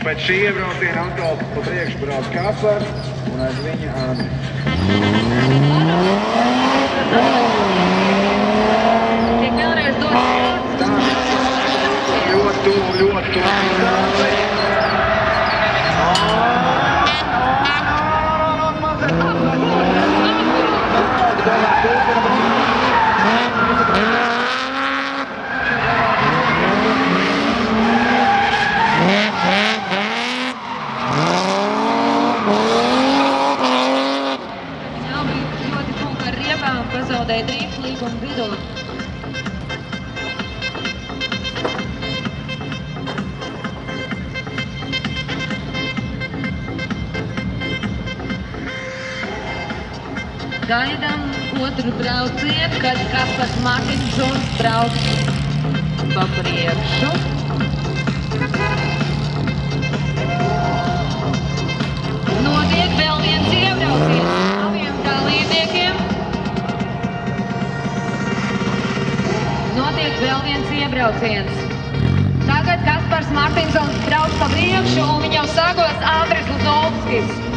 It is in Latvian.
pēc šī iebrauciena atkal pa priekšu brauc Kaspars un aiz viņa Andris. Tiek vēlreiz dots vārds. Ļoti tuvu, ļoti tuvu. Pazaudēja drīz līguma vidū. Gaidām otru braucienu, kad Kaspars Martinsons brauc pa priekšu. Notiek vēl viens iebrauciens abiem dalībniekiem. Notiek vēl viens iebrauciens. Tagad Kaspars Martinsons brauc pa priekšu un viņam sakos Andris Uzolskis.